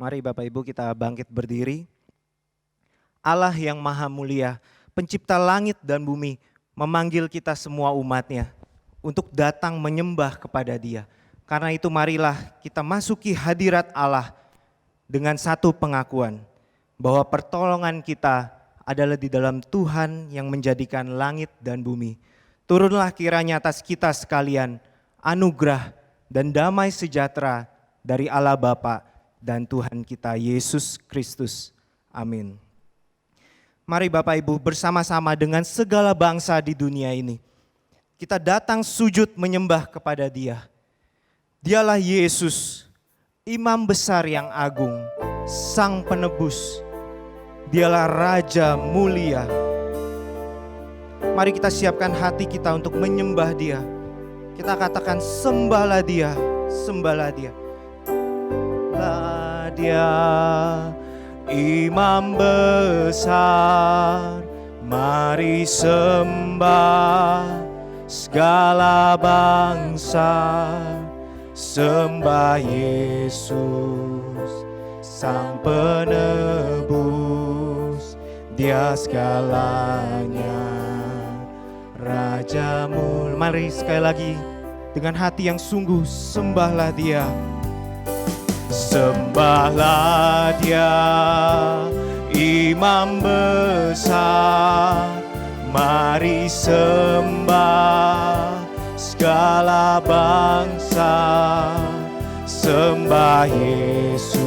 Mari Bapak Ibu kita bangkit berdiri. Allah yang maha mulia, pencipta langit dan bumi, memanggil kita semua umatnya untuk datang menyembah kepada Dia. Karena itu marilah kita masuki hadirat Allah dengan satu pengakuan bahwa pertolongan kita adalah di dalam Tuhan yang menjadikan langit dan bumi. Turunlah kiranya atas kita sekalian anugerah dan damai sejahtera dari Allah Bapa dan Tuhan kita Yesus Kristus. Amin. Mari Bapak Ibu bersama-sama dengan segala bangsa di dunia ini, kita datang sujud menyembah kepada Dia. Dialah Yesus, Imam besar yang agung, Sang Penebus. Dialah Raja mulia. Mari kita siapkan hati kita untuk menyembah Dia. Kita katakan sembahlah Dia, sembahlah Dia. Dia Imam besar, mari sembah segala bangsa, sembah Yesus Sang Penebus, Dia segalanya, Raja mulia. Mari sekali lagi dengan hati yang sungguh sembahlah Dia. Sembahlah Dia, Imam besar, mari sembah segala bangsa, sembah Yesus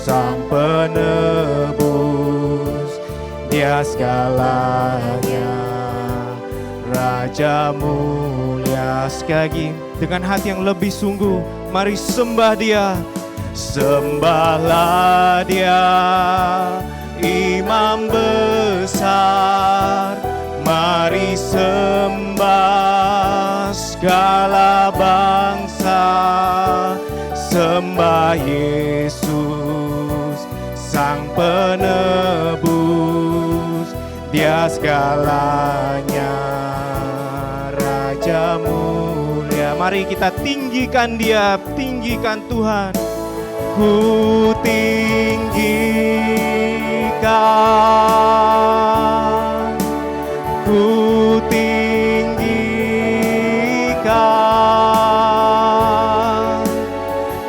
Sang Penebus, Dia segalanya, Raja mulia. Sekali lagi dengan hati yang lebih sungguh, mari sembah Dia. Sembahlah Dia, Imam besar, mari sembah segala bangsa, sembah Yesus Sang Penebus, Dia segalanya, Raja mulia. Mari kita tinggikan Dia, tinggikan Tuhan. Ku tinggikan, ku tinggikan,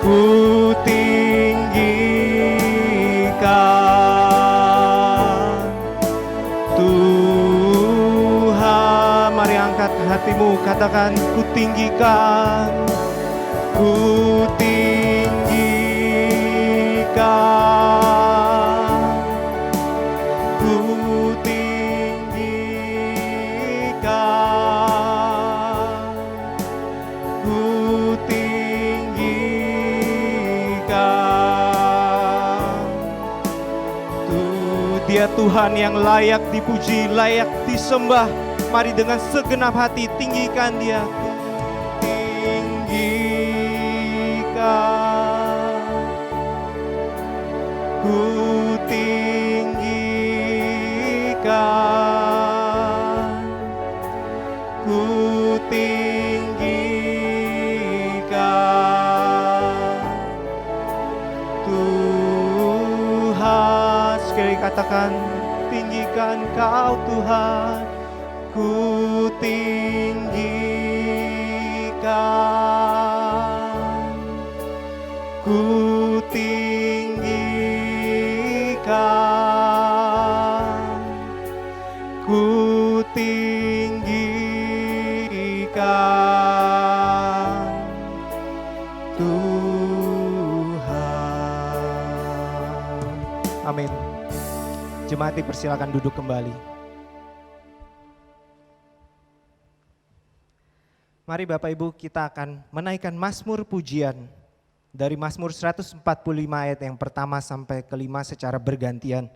ku tinggikan Tuhan. Mari angkat hatimu, katakan ku tinggikan, ku tinggikan, ku tinggikan, ku tinggikan. Dia Tuhan yang layak dipuji, layak disembah. Mari dengan segenap hati tinggikan Dia. Ku tinggikan, ku tinggikan Tuhan. Sekali katakan, tinggikan Kau Tuhan. Ku tinggikan, ku tinggikan, ku tinggikan Tuhan. Amin. Jemaat dipersilakan duduk kembali. Mari Bapak Ibu kita akan menaikkan mazmur pujian dari Mazmur 145 ayat yang pertama sampai kelima secara bergantian.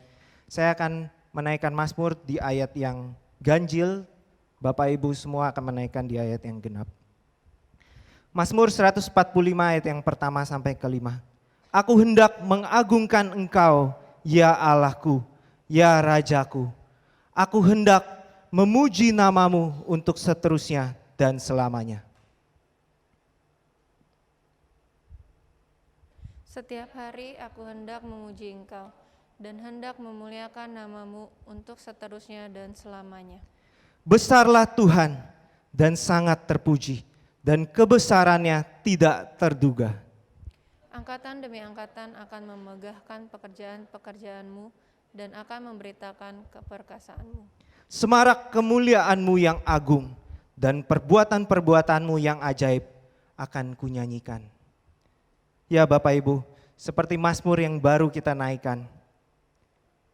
Saya akan menaikkan mazmur di ayat yang ganjil, Bapak Ibu semua akan menaikkan di ayat yang genap. Mazmur 145 ayat yang pertama sampai kelima. Aku hendak mengagungkan Engkau, ya Allahku, ya Rajaku. Aku hendak memuji nama-Mu untuk seterusnya dan selamanya. Setiap hari aku hendak memuji Engkau dan hendak memuliakan nama-Mu untuk seterusnya dan selamanya. Besarlah Tuhan dan sangat terpuji, dan kebesarannya tidak terduga. Angkatan demi angkatan akan memegahkan pekerjaan-pekerjaan-Mu dan akan memberitakan keperkasaan-Mu. Semarak kemuliaan-Mu yang agung dan perbuatan-perbuatan-Mu yang ajaib akan kunyanyikan. Ya Bapak Ibu, seperti Mazmur yang baru kita naikkan,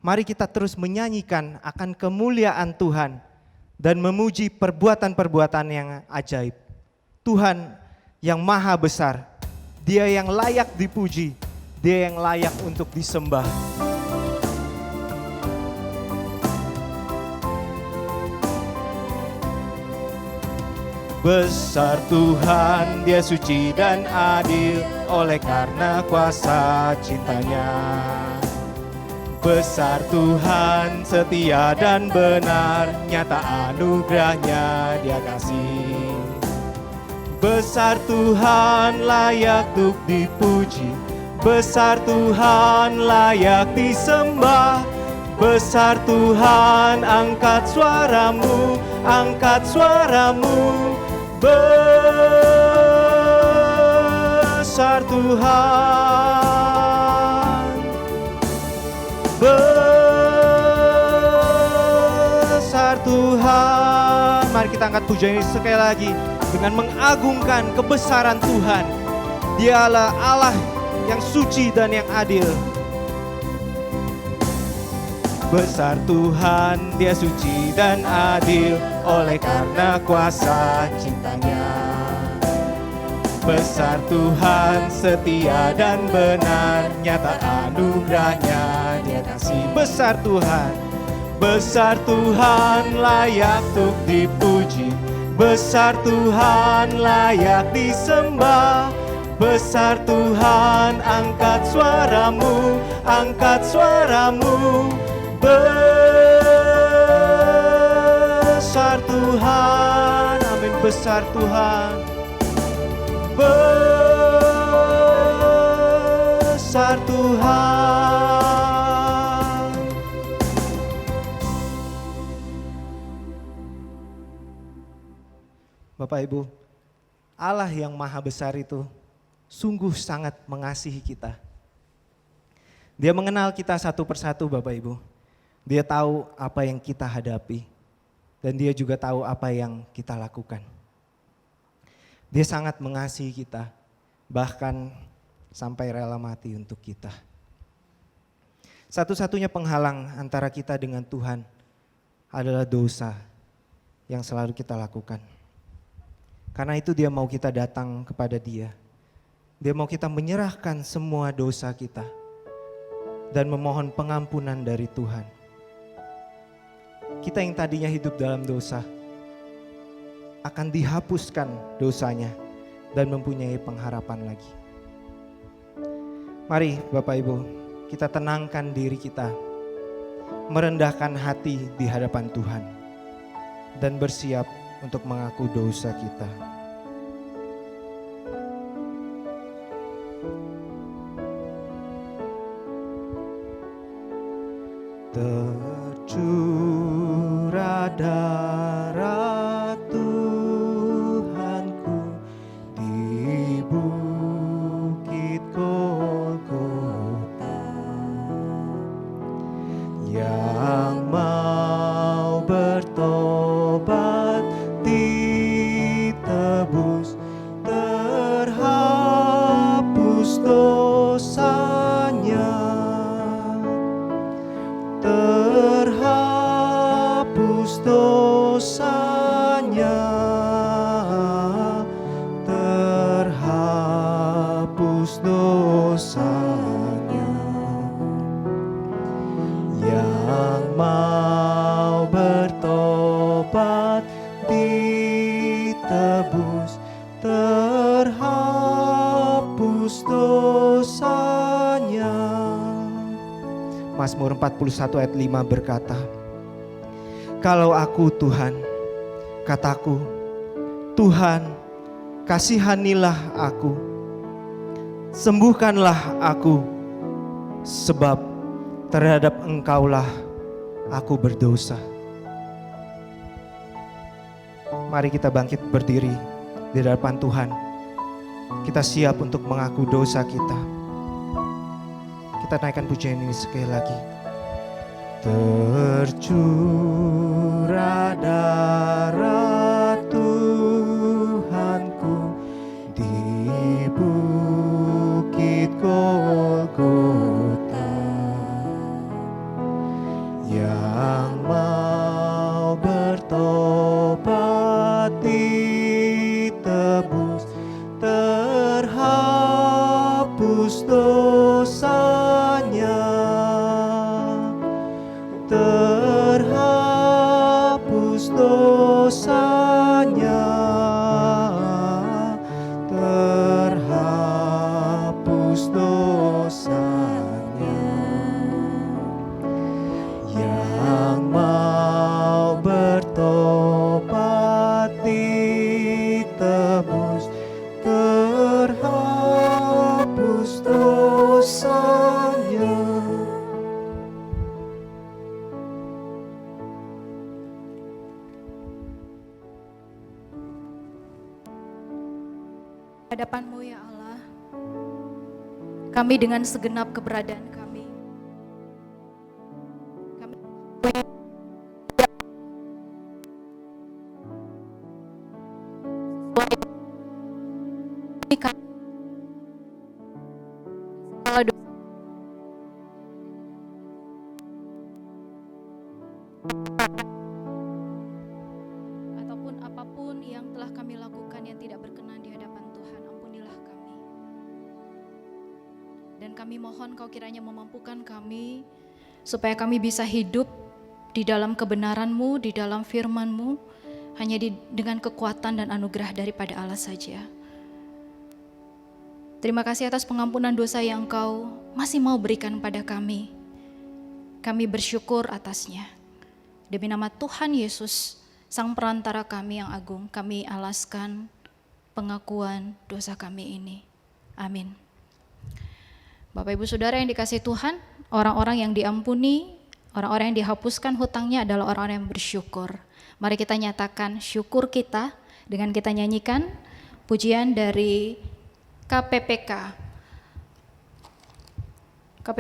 mari kita terus menyanyikan akan kemuliaan Tuhan dan memuji perbuatan-perbuatan yang ajaib. Tuhan yang maha besar, Dia yang layak dipuji, Dia yang layak untuk disembah. Besar Tuhan, Dia suci dan adil, oleh karena kuasa cintanya. Besar Tuhan, setia dan benar, nyata anugerahnya Dia kasih. Besar Tuhan, layak untuk dipuji, besar Tuhan, layak disembah. Besar Tuhan, angkat suaramu, angkat suaramu. Besar Tuhan, besar Tuhan. Mari kita angkat pujian ini sekali lagi dengan mengagungkan kebesaran Tuhan. Dialah Allah yang suci dan yang adil. Besar Tuhan, Dia suci dan adil, oleh karena kuasa cintanya. Besar Tuhan, setia dan benar, nyata anugerahnya Dia kasih. Besar Tuhan, besar Tuhan, layak untuk dipuji, besar Tuhan, layak disembah. Besar Tuhan, angkat suaramu, angkat suaramu. Besar Tuhan, amin. Besar Tuhan, besar Tuhan. Bapak Ibu, Allah yang maha besar itu sungguh sangat mengasihi kita. Dia mengenal kita satu persatu Bapak Ibu. Dia tahu apa yang kita hadapi, dan Dia juga tahu apa yang kita lakukan. Dia sangat mengasihi kita, bahkan sampai rela mati untuk kita. Satu-satunya penghalang antara kita dengan Tuhan adalah dosa yang selalu kita lakukan. Karena itu Dia mau kita datang kepada Dia. Dia mau kita menyerahkan semua dosa kita dan memohon pengampunan dari Tuhan. Kita yang tadinya hidup dalam dosa akan dihapuskan dosanya dan mempunyai pengharapan lagi. Mari Bapak Ibu, kita tenangkan diri kita, merendahkan hati di hadapan Tuhan, dan bersiap untuk mengaku dosa kita. Tercurah darah Tuhanku di bukit Golgota, yang mau bertobat ditebus, terhapus dosanya, terhapus dosanya, terhapus dosanya. Yang mau bertobat ditebus, terhapus dosanya. Mazmur 41 ayat 5 berkata, kalau aku Tuhan, kataku, Tuhan kasihanilah aku. sembuhkanlah aku, sebab terhadap Engkaulah aku berdosa. Mari kita bangkit berdiri di hadapan Tuhan. Kita siap untuk mengaku dosa kita. Kita naikkan pujian ini sekali lagi. Tercurah darah Tuhanku di bukit Golgota, yang mau bertobat ditebus, terhapus dosanya, terhapus dosanya, terhapus dosanya. Yang mau bertobat ditebus, terhapus dosanya. Hadapan-Mu ya Allah, kami dengan segenap keberadaan kami ataupun apapun yang telah kami lakukan yang tidak berkenan di hadapan Tuhan, ampunilah kami. Dan kami mohon Kau kiranya memampukan kami supaya kami bisa hidup di dalam kebenaran-Mu, di dalam firman-Mu, hanya dengan kekuatan dan anugerah daripada Allah saja. Terima kasih atas pengampunan dosa yang Engkau masih mau berikan pada kami. Kami bersyukur atasnya. Demi nama Tuhan Yesus, Sang Perantara kami yang agung, kami alaskan pengakuan dosa kami ini. Amin. Bapak Ibu Saudara yang dikasihi Tuhan, orang-orang yang diampuni, orang-orang yang dihapuskan hutangnya adalah orang-orang yang bersyukur. Mari kita nyatakan syukur kita dengan kita nyanyikan pujian dari KPPK 45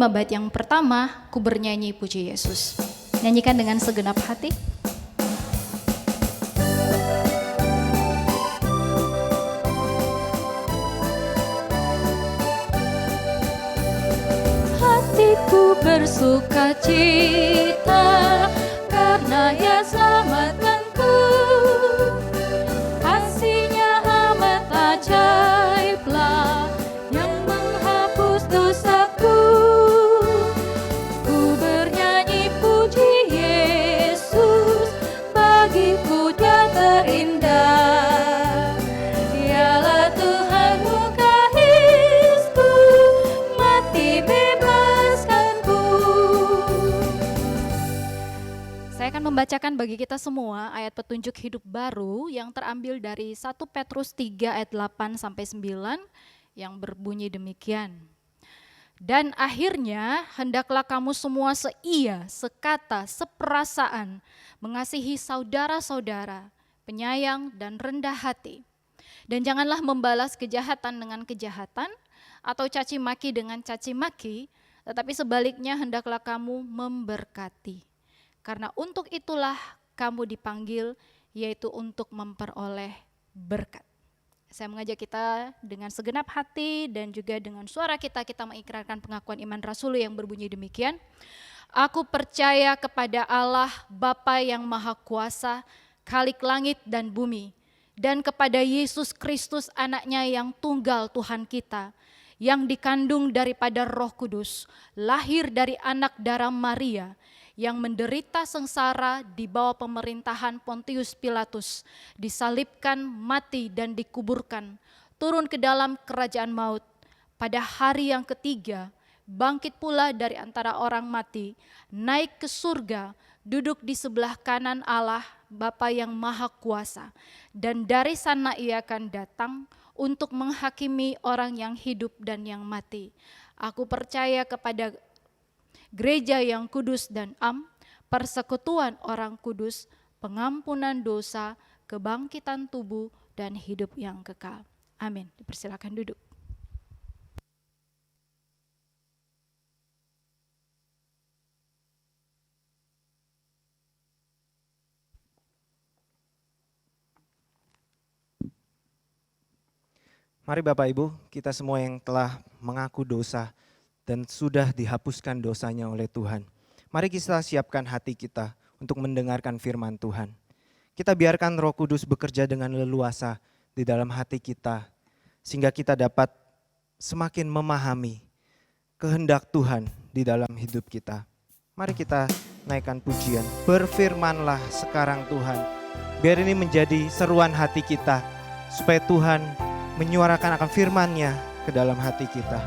bait yang pertama, Ku bernyanyi puji Yesus. Nyanyikan dengan segenap hati. Hatiku bersuka cita karena Ia selamatkanku. Kasih-Nya amat ajaiblah yang menghapus dosaku. Ku bernyanyi puji Yesus, bagiku Dia terindah. Dialah Tuhan mengasihiku, mati bebaskanku. Saya akan membacakan bagi kita semua ayat petunjuk hidup baru yang terambil dari 1 Petrus 3 ayat 8 sampai 9 yang berbunyi demikian. Dan akhirnya hendaklah kamu semua seia, sekata, seperasaan, mengasihi saudara-saudara, penyayang dan rendah hati. Dan janganlah membalas kejahatan dengan kejahatan atau caci maki dengan caci maki, tetapi sebaliknya hendaklah kamu memberkati. Karena untuk itulah kamu dipanggil, yaitu untuk memperoleh berkat. Saya mengajak kita dengan segenap hati dan juga dengan suara kita mengikrarkan pengakuan iman rasuli yang berbunyi demikian. Aku percaya kepada Allah Bapa yang Maha Kuasa, Khalik langit dan bumi, dan kepada Yesus Kristus anaknya yang tunggal Tuhan kita, yang dikandung daripada Roh Kudus, lahir dari anak darah Maria, yang menderita sengsara di bawah pemerintahan Pontius Pilatus, disalibkan, mati dan dikuburkan, turun ke dalam kerajaan maut. Pada hari yang ketiga, bangkit pula dari antara orang mati, naik ke surga, duduk di sebelah kanan Allah Bapa yang Maha Kuasa, dan dari sana Ia akan datang untuk menghakimi orang yang hidup dan yang mati. Aku percaya kepada gereja yang kudus dan am, persekutuan orang kudus, pengampunan dosa, kebangkitan tubuh, dan hidup yang kekal. Amin. Dipersilakan duduk. Mari Bapak Ibu, kita semua yang telah mengaku dosa dan sudah dihapuskan dosanya oleh Tuhan. Mari kita siapkan hati kita untuk mendengarkan firman Tuhan. Kita biarkan Roh Kudus bekerja dengan leluasa di dalam hati kita, sehingga kita dapat semakin memahami kehendak Tuhan di dalam hidup kita. Mari kita naikkan pujian, berfirmanlah sekarang Tuhan. Biar ini menjadi seruan hati kita, supaya Tuhan menyuarakan akan firman-Nya ke dalam hati kita.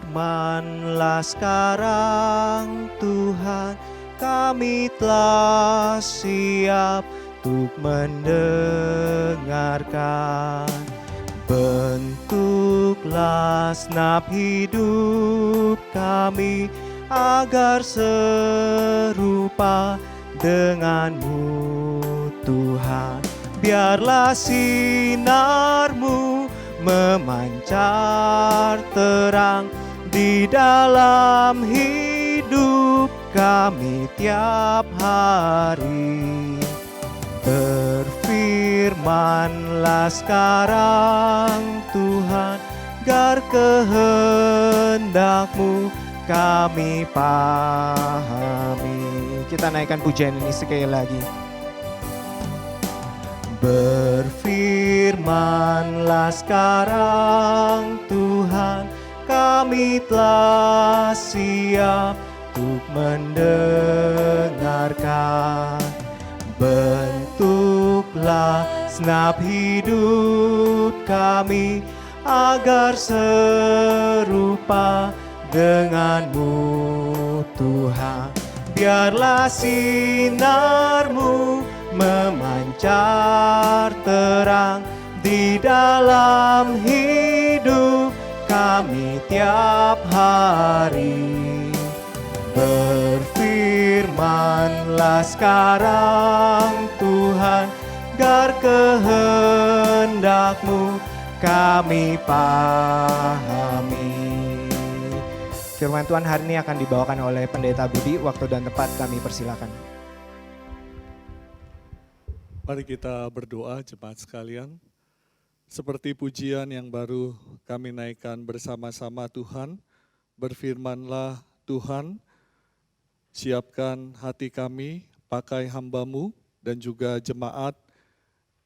Berfirmanlah sekarang Tuhan, kami telah siap untuk mendengarkan. Bentuklah segenap hidup kami agar serupa dengan-Mu Tuhan. Biarlah sinar-Mu memancar terang di dalam hidup kami tiap hari. Berfirmanlah sekarang Tuhan, agar kehendak-Mu kami pahami. Kita naikkan pujian ini sekali lagi. Berfirmanlah sekarang Tuhan, kami telah siap untuk mendengarkan. Bentuklah segenap hidup kami agar serupa dengan-Mu Tuhan. Biarlah sinar-Mu memancar terang di dalam hidup kami tiap hari. Berfirmanlah sekarang Tuhan, agar kehendak-Mu kami pahami. Firman Tuhan hari ini akan dibawakan oleh Pendeta Budi. Waktu dan tempat kami persilakan. Mari kita berdoa jemaat sekalian. Seperti pujian yang baru kami naikkan bersama-sama Tuhan, berfirmanlah Tuhan, siapkan hati kami, pakai hamba-Mu dan juga jemaat,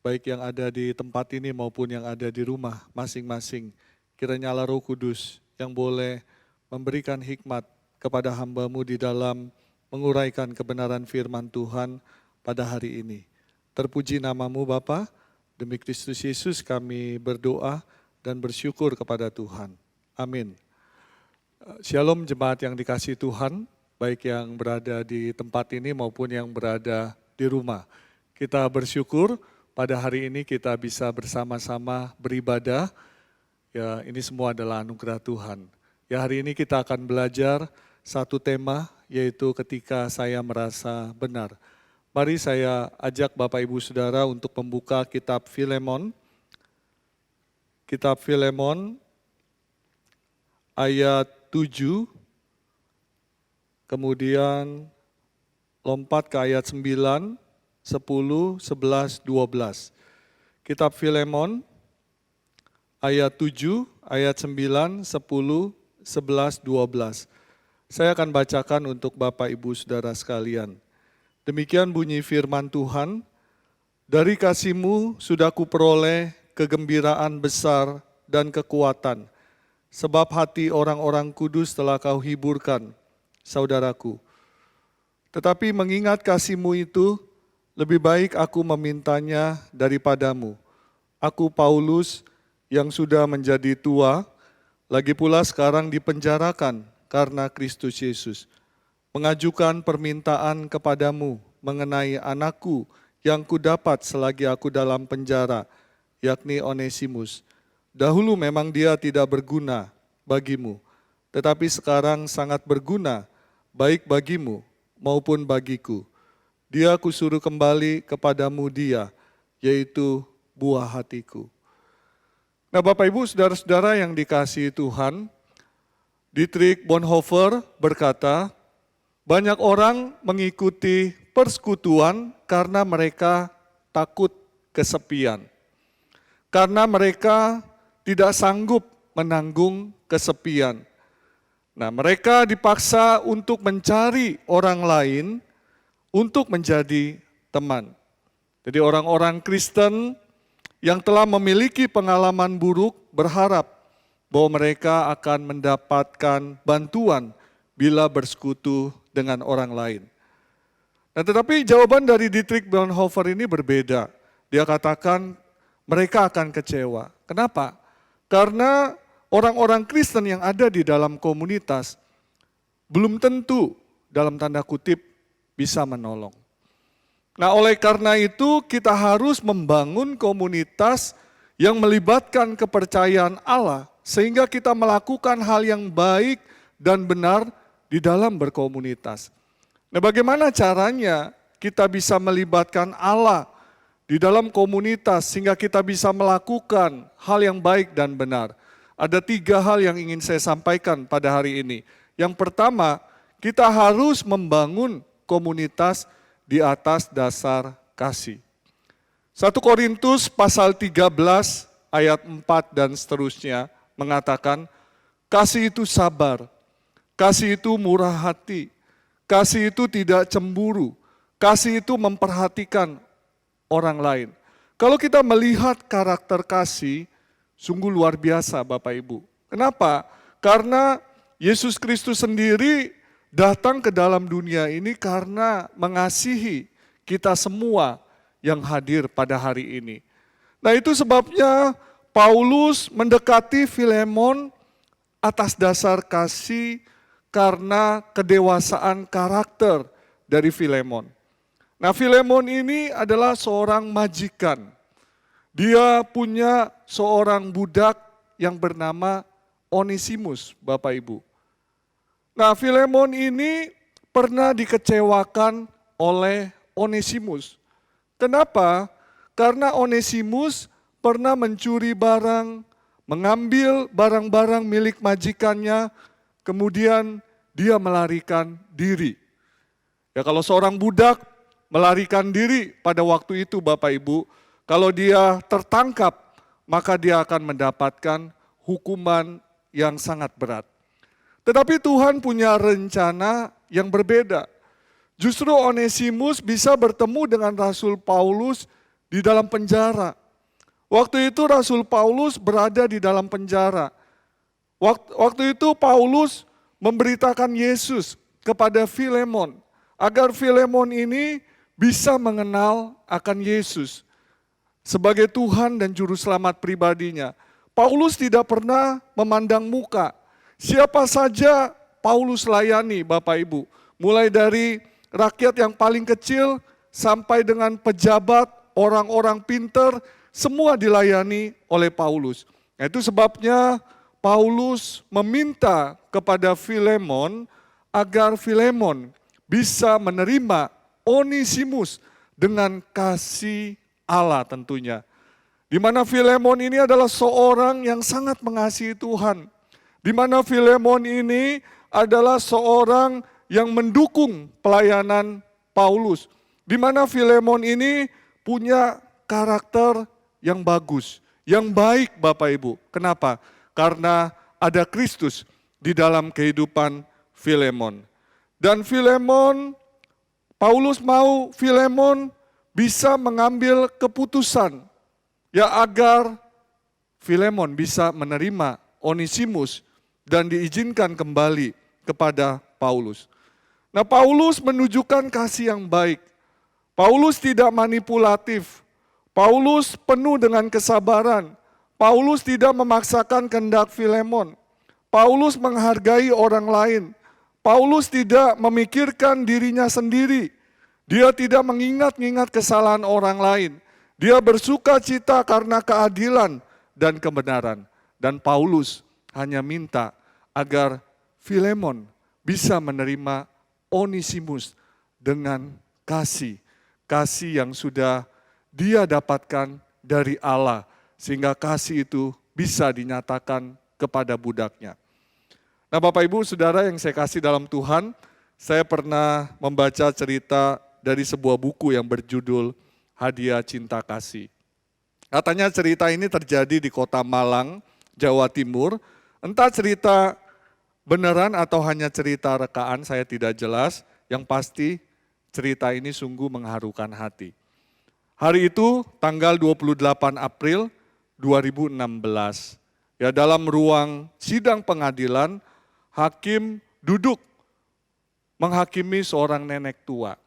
baik yang ada di tempat ini maupun yang ada di rumah masing-masing. Kiranya Allah Roh Kudus yang boleh memberikan hikmat kepada hamba-Mu di dalam menguraikan kebenaran firman Tuhan pada hari ini. Terpuji nama-Mu Bapa, demi Kristus Yesus kami berdoa dan bersyukur kepada Tuhan. Amin. Shalom jemaat yang dikasihi Tuhan, baik yang berada di tempat ini maupun yang berada di rumah. Kita bersyukur pada hari ini kita bisa bersama-sama beribadah. Ya, ini semua adalah anugerah Tuhan. Ya, hari ini kita akan belajar satu tema, yaitu ketika saya merasa benar. Mari saya ajak Bapak Ibu Saudara untuk membuka kitab Filemon. Kitab Filemon ayat 7, kemudian lompat ke ayat 9, 10, 11, 12. Kitab Filemon ayat 7, ayat 9, 10, 11, 12. Saya akan bacakan untuk Bapak Ibu Saudara sekalian. Demikian bunyi firman Tuhan, dari kasih-Mu sudah kuperoleh kegembiraan besar dan kekuatan, sebab hati orang-orang kudus telah Kau hiburkan, saudaraku. Tetapi mengingat kasih-Mu itu, lebih baik aku memintanya daripadamu. Aku Paulus yang sudah menjadi tua, lagi pula sekarang dipenjarakan karena Kristus Yesus. mengajukan permintaan kepadamu mengenai anakku yang kudapat selagi aku dalam penjara, yakni Onesimus. Dahulu memang dia tidak berguna bagimu, tetapi sekarang sangat berguna, baik bagimu maupun bagiku. Dia kusuruh kembali kepadamu dia, yaitu buah hatiku. Nah Bapak Ibu, saudara-saudara yang dikasihi Tuhan, Dietrich Bonhoeffer berkata, banyak orang mengikuti persekutuan karena mereka takut kesepian. Karena mereka tidak sanggup menanggung kesepian. Nah, mereka dipaksa untuk mencari orang lain untuk menjadi teman. Jadi orang-orang Kristen yang telah memiliki pengalaman buruk berharap bahwa mereka akan mendapatkan bantuan bila bersekutu dengan orang lain. Nah, tetapi jawaban dari Dietrich Bonhoeffer ini berbeda. Dia katakan mereka akan kecewa. Kenapa? Karena orang-orang Kristen yang ada di dalam komunitas belum tentu dalam tanda kutip bisa menolong. Nah, oleh karena itu kita harus membangun komunitas yang melibatkan kepercayaan Allah sehingga kita melakukan hal yang baik dan benar di dalam berkomunitas. Nah, bagaimana caranya kita bisa melibatkan Allah di dalam komunitas sehingga kita bisa melakukan hal yang baik dan benar? Ada 3 hal yang ingin saya sampaikan pada hari ini. Yang pertama, kita harus membangun komunitas di atas dasar kasih. 1 Korintus pasal 13 ayat 4 dan seterusnya mengatakan, kasih itu sabar, kasih itu murah hati, kasih itu tidak cemburu, kasih itu memperhatikan orang lain. Kalau kita melihat karakter kasih, sungguh luar biasa Bapak Ibu. Kenapa? Karena Yesus Kristus sendiri datang ke dalam dunia ini karena mengasihi kita semua yang hadir pada hari ini. Nah itu sebabnya Paulus mendekati Filemon atas dasar kasih karena kedewasaan karakter dari Filemon. Nah Filemon ini adalah seorang majikan. Dia punya seorang budak yang bernama Onesimus, Bapak Ibu. Nah Filemon ini pernah dikecewakan oleh Onesimus. Kenapa? Karena Onesimus pernah mencuri barang, mengambil barang-barang milik majikannya, kemudian dia melarikan diri. Ya kalau seorang budak melarikan diri pada waktu itu Bapak Ibu, kalau dia tertangkap, maka dia akan mendapatkan hukuman yang sangat berat. Tetapi Tuhan punya rencana yang berbeda. Justru Onesimus bisa bertemu dengan Rasul Paulus di dalam penjara. Waktu itu Rasul Paulus berada di dalam penjara. Waktu itu Paulus memberitakan Yesus kepada Filemon, agar Filemon ini bisa mengenal akan Yesus sebagai Tuhan dan Juru Selamat pribadinya. Paulus tidak pernah memandang muka. Siapa saja Paulus layani Bapak Ibu. Mulai dari rakyat yang paling kecil sampai dengan pejabat, orang-orang pinter, semua dilayani oleh Paulus. Nah, itu sebabnya Paulus meminta kepada Filemon agar Filemon bisa menerima Onesimus dengan kasih Allah tentunya. Di mana Filemon ini adalah seorang yang sangat mengasihi Tuhan. Di mana Filemon ini adalah seorang yang mendukung pelayanan Paulus. Di mana Filemon ini punya karakter yang bagus, yang baik Bapak Ibu. Kenapa? Karena ada Kristus di dalam kehidupan Filemon. Dan Filemon, Paulus mau Filemon bisa mengambil keputusan ya agar Filemon bisa menerima Onesimus dan diizinkan kembali kepada Paulus. Nah, Paulus menunjukkan kasih yang baik. Paulus tidak manipulatif. Paulus penuh dengan kesabaran. Paulus tidak memaksakan kehendak Filemon. Paulus menghargai orang lain. Paulus tidak memikirkan dirinya sendiri. Dia tidak mengingat-ingat kesalahan orang lain. Dia bersuka cita karena keadilan dan kebenaran. Dan Paulus hanya minta agar Filemon bisa menerima Onesimus dengan kasih. Kasih yang sudah dia dapatkan dari Allah. Sehingga kasih itu bisa dinyatakan kepada budaknya. Nah Bapak Ibu Saudara yang saya kasih dalam Tuhan, saya pernah membaca cerita dari sebuah buku yang berjudul Hadiah Cinta Kasih. Katanya cerita ini terjadi di kota Malang, Jawa Timur. Entah cerita beneran atau hanya cerita rekaan, saya tidak jelas. Yang pasti cerita ini sungguh mengharukan hati. Hari itu tanggal 28 April 2016, ya dalam ruang sidang pengadilan, hakim duduk menghakimi seorang nenek tua.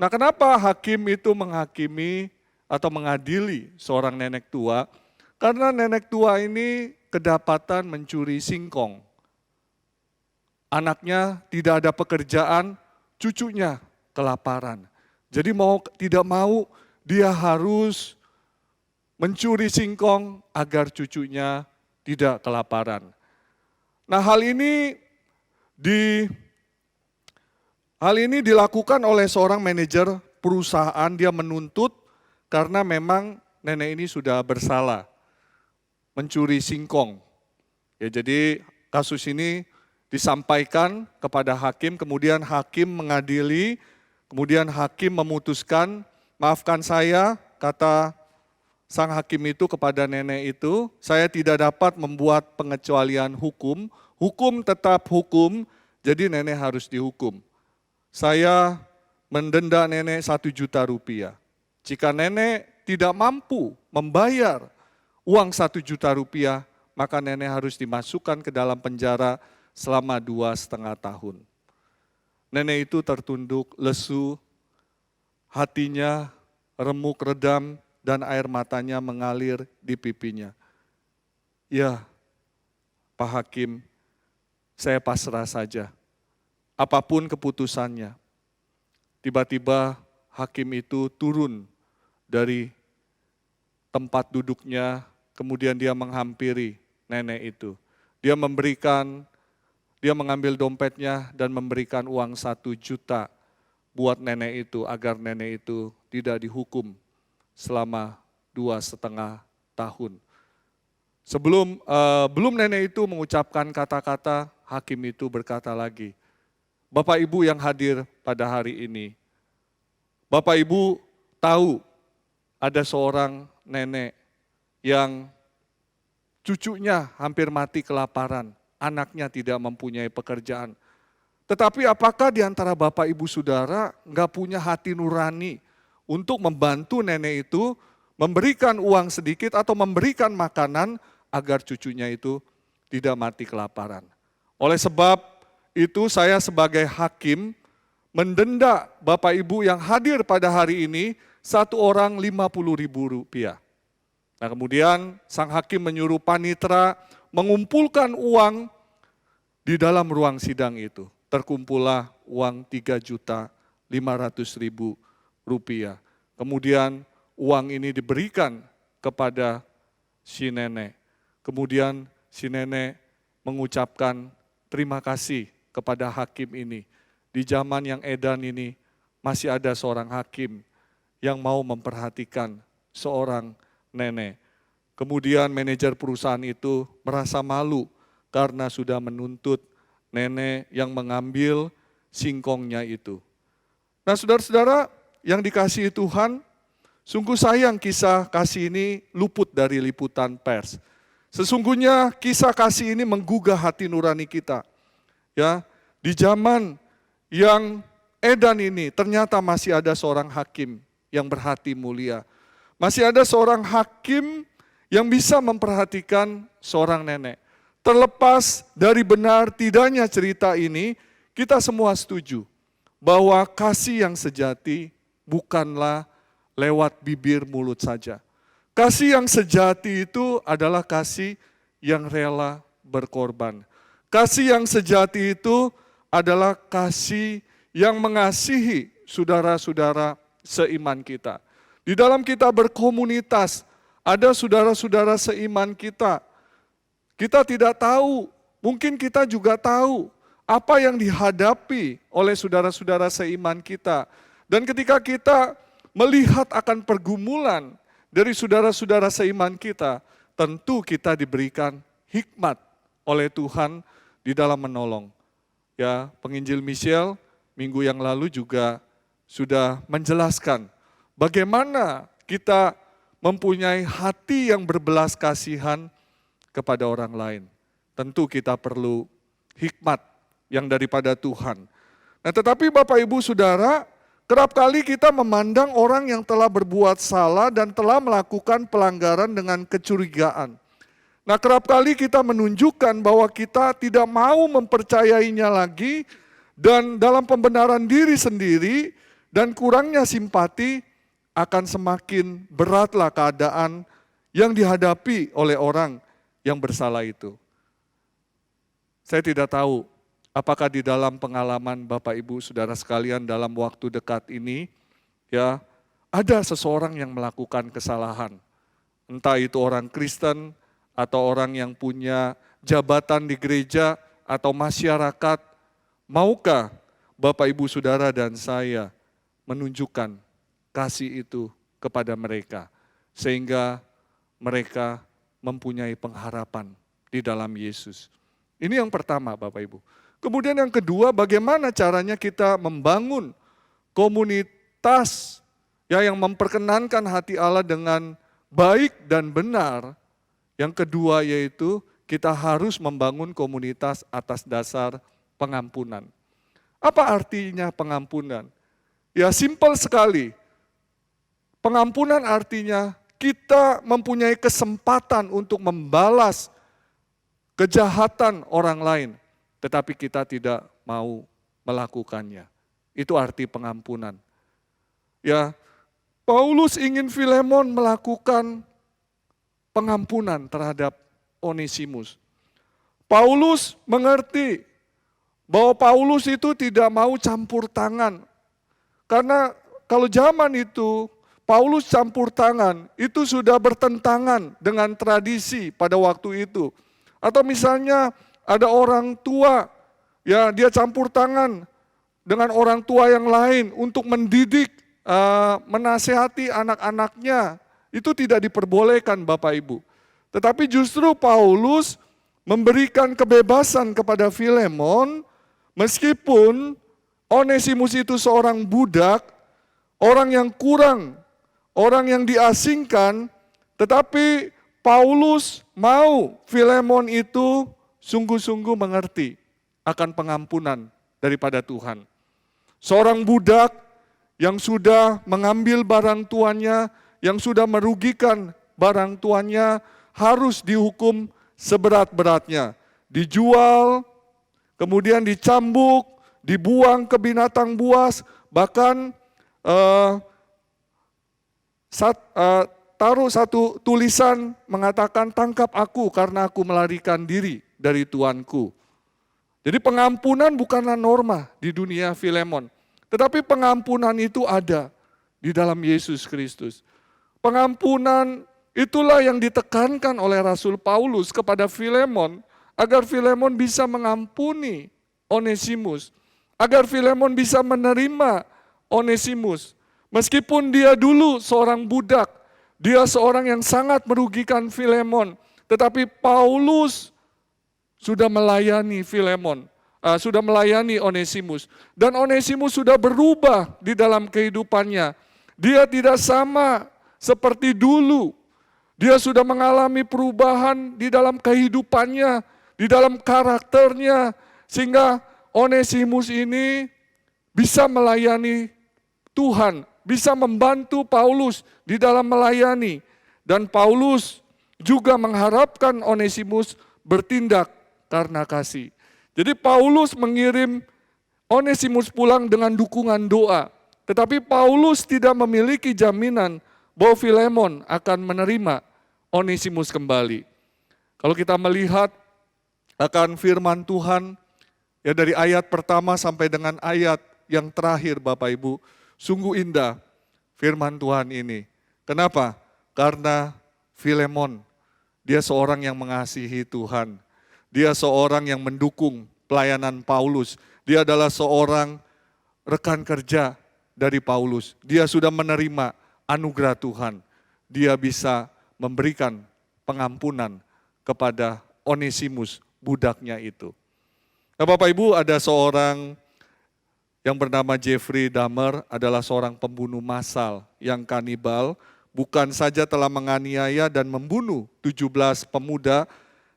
Nah kenapa hakim itu menghakimi atau mengadili seorang nenek tua? Karena nenek tua ini kedapatan mencuri singkong. Anaknya tidak ada pekerjaan, cucunya kelaparan. Jadi mau tidak mau dia harus mencuri singkong agar cucunya tidak kelaparan. Nah hal ini dilakukan oleh seorang manajer perusahaan. Dia menuntut karena memang nenek ini sudah bersalah mencuri singkong. Ya, jadi kasus ini disampaikan kepada hakim, kemudian hakim mengadili, kemudian hakim memutuskan, maafkan saya, kata sang hakim itu kepada nenek itu, saya tidak dapat membuat pengecualian hukum, hukum tetap hukum, jadi nenek harus dihukum. Saya mendenda nenek 1 juta rupiah. Jika nenek tidak mampu membayar uang 1 juta rupiah, maka nenek harus dimasukkan ke dalam penjara selama 2,5 tahun. Nenek itu tertunduk, lesu, hatinya remuk redam, dan air matanya mengalir di pipinya. Ya, Pak Hakim, saya pasrah saja. Apapun keputusannya. Tiba-tiba hakim itu turun dari tempat duduknya, kemudian dia menghampiri nenek itu. Dia mengambil dompetnya dan memberikan uang 1 juta buat nenek itu agar nenek itu tidak dihukum selama 2,5 tahun. Belum nenek itu mengucapkan kata-kata, hakim itu berkata lagi, Bapak Ibu yang hadir pada hari ini, Bapak Ibu tahu ada seorang nenek yang cucunya hampir mati kelaparan, anaknya tidak mempunyai pekerjaan. Tetapi apakah di antara Bapak Ibu Saudara nggak punya hati nurani untuk membantu nenek itu, memberikan uang sedikit atau memberikan makanan agar cucunya itu tidak mati kelaparan. Oleh sebab itu saya sebagai hakim mendenda Bapak Ibu yang hadir pada hari ini 1 orang 50.000 rupiah. Nah kemudian sang hakim menyuruh panitera mengumpulkan uang di dalam ruang sidang itu. Terkumpullah uang 3.500.000 rupiah. Kemudian uang ini diberikan kepada si nenek. Kemudian si nenek mengucapkan terima kasih kepada hakim ini. Di zaman yang edan ini masih ada seorang hakim yang mau memperhatikan seorang nenek. Kemudian manajer perusahaan itu merasa malu karena sudah menuntut nenek yang mengambil singkongnya itu. Nah saudara-saudara yang dikasihi Tuhan, sungguh sayang kisah kasih ini luput dari liputan pers. Sesungguhnya kisah kasih ini menggugah hati nurani kita. Ya, di zaman yang edan ini ternyata masih ada seorang hakim yang berhati mulia. Masih ada seorang hakim yang bisa memperhatikan seorang nenek. Terlepas dari benar tidaknya cerita ini, kita semua setuju bahwa kasih yang sejati bukanlah lewat bibir mulut saja. Kasih yang sejati itu adalah kasih yang rela berkorban. Kasih yang sejati itu adalah kasih yang mengasihi saudara-saudara seiman kita. Di dalam kita berkomunitas, ada saudara-saudara seiman kita. Kita tidak tahu, mungkin kita juga tahu apa yang dihadapi oleh saudara-saudara seiman kita. Dan ketika kita melihat akan pergumulan dari saudara-saudara seiman kita, tentu kita diberikan hikmat oleh Tuhan di dalam menolong. Ya, penginjil Michel minggu yang lalu juga sudah menjelaskan bagaimana kita mempunyai hati yang berbelas kasihan kepada orang lain. Tentu kita perlu hikmat yang daripada Tuhan. Nah, tetapi Bapak Ibu Saudara, kerap kali kita memandang orang yang telah berbuat salah dan telah melakukan pelanggaran dengan kecurigaan. Nah, kerap kali kita menunjukkan bahwa kita tidak mau mempercayainya lagi, dan dalam pembenaran diri sendiri dan kurangnya simpati akan semakin beratlah keadaan yang dihadapi oleh orang yang bersalah itu. Saya tidak tahu apakah di dalam pengalaman Bapak Ibu Saudara sekalian dalam waktu dekat ini, ya, ada seseorang yang melakukan kesalahan. Entah itu orang Kristen atau orang yang punya jabatan di gereja atau masyarakat. Maukah Bapak Ibu Saudara dan saya menunjukkan kasih itu kepada mereka, sehingga mereka mempunyai pengharapan di dalam Yesus. Ini yang pertama Bapak Ibu. Kemudian yang kedua, bagaimana caranya kita membangun komunitas ya, yang memperkenankan hati Allah dengan baik dan benar. Yang kedua yaitu kita harus membangun komunitas atas dasar pengampunan. Apa artinya pengampunan? Ya, simpel sekali. Pengampunan artinya kita mempunyai kesempatan untuk membalas kejahatan orang lain, tetapi kita tidak mau melakukannya. Itu arti pengampunan. Ya, Paulus ingin Filemon melakukan pengampunan terhadap Onesimus. Paulus mengerti bahwa Paulus itu tidak mau campur tangan. Karena kalau zaman itu Paulus campur tangan, itu sudah bertentangan dengan tradisi pada waktu itu. Atau misalnya ada orang tua, ya dia campur tangan dengan orang tua yang lain untuk mendidik, menasehati anak-anaknya. Itu tidak diperbolehkan Bapak Ibu. Tetapi justru Paulus memberikan kebebasan kepada Filemon, meskipun Onesimus itu seorang budak, orang yang kurang, orang yang diasingkan, tetapi Paulus mau Filemon itu sungguh-sungguh mengerti akan pengampunan daripada Tuhan. Seorang budak yang sudah mengambil barang tuannya, yang sudah merugikan barang tuannya, harus dihukum seberat-beratnya. Dijual, kemudian dicambuk, dibuang ke binatang buas, bahkan taruh satu tulisan mengatakan, tangkap aku karena aku melarikan diri dari tuanku. Jadi pengampunan bukanlah norma di dunia Filemon, tetapi pengampunan itu ada di dalam Yesus Kristus. Pengampunan itulah yang ditekankan oleh Rasul Paulus kepada Filemon, agar Filemon bisa mengampuni Onesimus, agar Filemon bisa menerima Onesimus. Meskipun dia dulu seorang budak, dia seorang yang sangat merugikan Filemon, tetapi Paulus sudah melayani Filemon, sudah melayani Onesimus. Dan Onesimus sudah berubah di dalam kehidupannya. Dia tidak sama seperti dulu. Dia sudah mengalami perubahan di dalam kehidupannya, di dalam karakternya, sehingga Onesimus ini bisa melayani Tuhan, bisa membantu Paulus di dalam melayani. Dan Paulus juga mengharapkan Onesimus bertindak karena kasih. Jadi Paulus mengirim Onesimus pulang dengan dukungan doa. Tetapi Paulus tidak memiliki jaminan bahwa Filemon akan menerima Onesimus kembali. Kalau kita melihat akan firman Tuhan Ya, dari ayat pertama sampai dengan ayat yang terakhir Bapak Ibu, sungguh indah firman Tuhan ini. Kenapa? Karena Filemon, dia seorang yang mengasihi Tuhan. Dia seorang yang mendukung pelayanan Paulus. Dia adalah seorang rekan kerja dari Paulus. Dia sudah menerima anugerah Tuhan. Dia bisa memberikan pengampunan kepada Onesimus, budaknya itu. Nah, Bapak Ibu, ada seorang yang bernama Jeffrey Dahmer, adalah seorang pembunuh massal yang kanibal, bukan saja telah menganiaya dan membunuh 17 pemuda,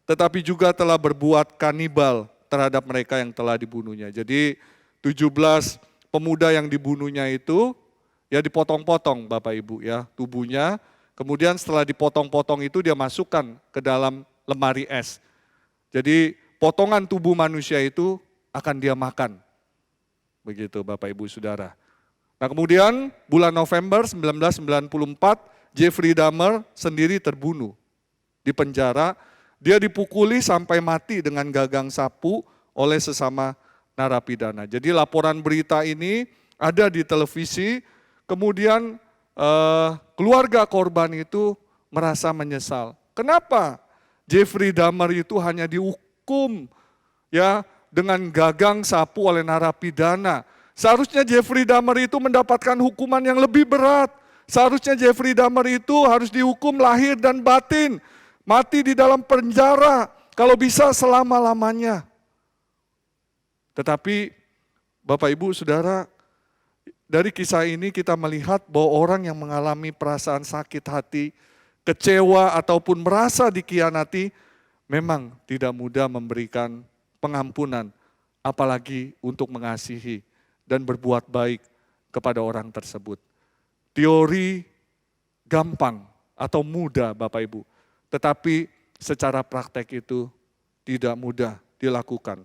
tetapi juga telah berbuat kanibal terhadap mereka yang telah dibunuhnya. Jadi 17 pemuda yang dibunuhnya itu ya dipotong-potong Bapak Ibu ya tubuhnya, kemudian setelah dipotong-potong itu dia masukkan ke dalam lemari es. Jadi potongan tubuh manusia itu akan dia makan. Begitu Bapak Ibu Saudara. Nah, kemudian bulan November 1994 Jeffrey Dahmer sendiri terbunuh di penjara. Dia dipukuli sampai mati dengan gagang sapu oleh sesama narapidana. Jadi laporan berita ini ada di televisi, kemudian keluarga korban itu merasa menyesal. Kenapa Jeffrey Dahmer itu hanya dihukum ya dengan gagang sapu oleh narapidana? Seharusnya Jeffrey Dahmer itu mendapatkan hukuman yang lebih berat. Seharusnya Jeffrey Dahmer itu harus dihukum lahir dan batin, mati di dalam penjara, kalau bisa selama-lamanya. Tetapi Bapak Ibu Saudara, dari kisah ini kita melihat bahwa orang yang mengalami perasaan sakit hati, kecewa ataupun merasa dikhianati, memang tidak mudah memberikan pengampunan, apalagi untuk mengasihi dan berbuat baik kepada orang tersebut. Teori gampang atau mudah Bapak Ibu, tetapi secara praktek itu tidak mudah dilakukan.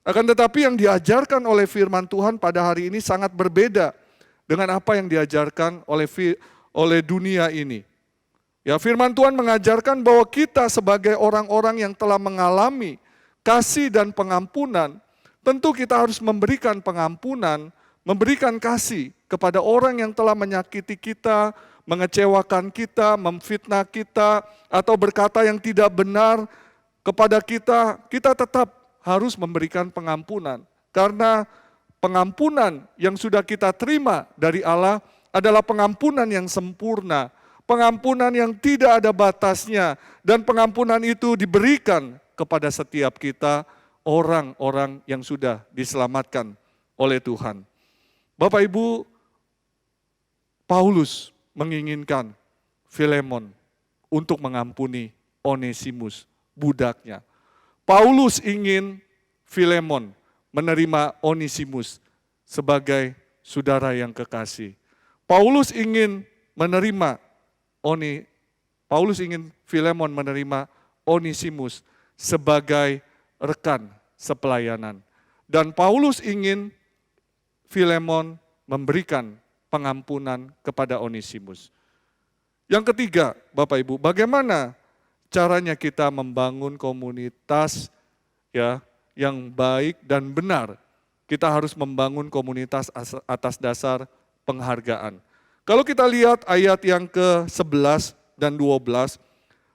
Akan tetapi yang diajarkan oleh firman Tuhan pada hari ini sangat berbeda dengan apa yang diajarkan oleh dunia ini. Ya, firman Tuhan mengajarkan bahwa kita sebagai orang-orang yang telah mengalami kasih dan pengampunan, tentu kita harus memberikan pengampunan, memberikan kasih kepada orang yang telah menyakiti kita, mengecewakan kita, memfitnah kita, atau berkata yang tidak benar kepada kita, kita tetap harus memberikan pengampunan. Karena pengampunan yang sudah kita terima dari Allah adalah pengampunan yang sempurna, pengampunan yang tidak ada batasnya, dan pengampunan itu diberikan kepada setiap kita, orang-orang yang sudah diselamatkan oleh Tuhan. Bapak Ibu, Paulus menginginkan Filemon untuk mengampuni Onesimus, budaknya. Paulus ingin Filemon menerima Onesimus sebagai saudara yang kekasih. Paulus ingin Filemon menerima Onesimus sebagai rekan sepelayanan. Dan Paulus ingin Filemon memberikan pengampunan kepada Onesimus. Yang ketiga, Bapak Ibu, bagaimana caranya kita membangun komunitas ya yang baik dan benar? Kita harus membangun komunitas atas dasar penghargaan. Kalau kita lihat ayat yang ke-11 dan 12,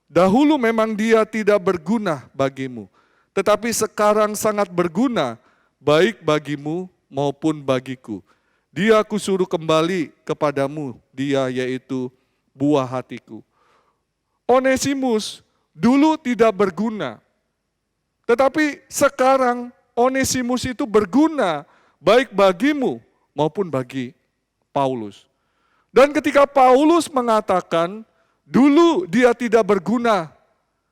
dahulu memang dia tidak berguna bagimu, tetapi sekarang sangat berguna baik bagimu maupun bagiku. Dia aku suruh kembali kepadamu, dia yaitu buah hatiku. Onesimus dulu tidak berguna, tetapi sekarang Onesimus itu berguna baik bagimu maupun bagi Paulus. Dan ketika Paulus mengatakan, dulu dia tidak berguna,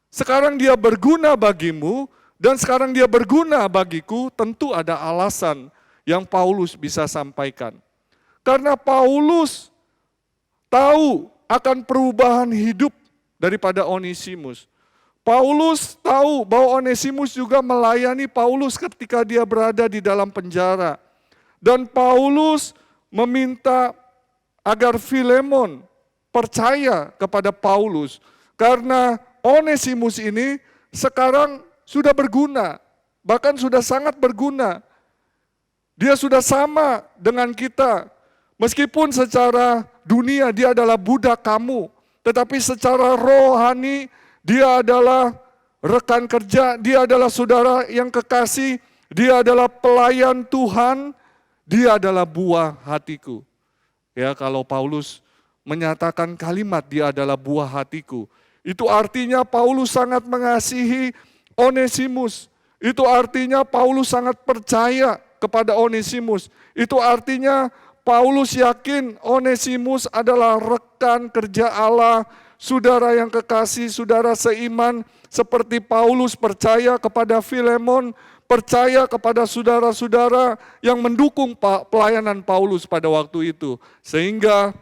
sekarang dia berguna bagimu, dan sekarang dia berguna bagiku, tentu ada alasan yang Paulus bisa sampaikan. Karena Paulus tahu akan perubahan hidup daripada Onesimus. Paulus tahu bahwa Onesimus juga melayani Paulus ketika dia berada di dalam penjara. Dan Paulus meminta agar Filemon percaya kepada Paulus. Karena Onesimus ini sekarang sudah berguna bahkan sudah sangat berguna. Dia sudah sama dengan kita. Meskipun secara dunia dia adalah budak kamu, tetapi secara rohani dia adalah rekan kerja, dia adalah saudara yang kekasih, dia adalah pelayan Tuhan, dia adalah buah hatiku. Ya, kalau Paulus menyatakan kalimat dia adalah buah hatiku, itu artinya Paulus sangat mengasihi Onesimus. Itu artinya Paulus sangat percaya kepada Onesimus. Itu artinya Paulus yakin Onesimus adalah rekan kerja Allah, saudara yang kekasih, saudara seiman, seperti Paulus percaya kepada Filemon, percaya kepada saudara-saudara yang mendukung pelayanan Paulus pada waktu itu. Sehingga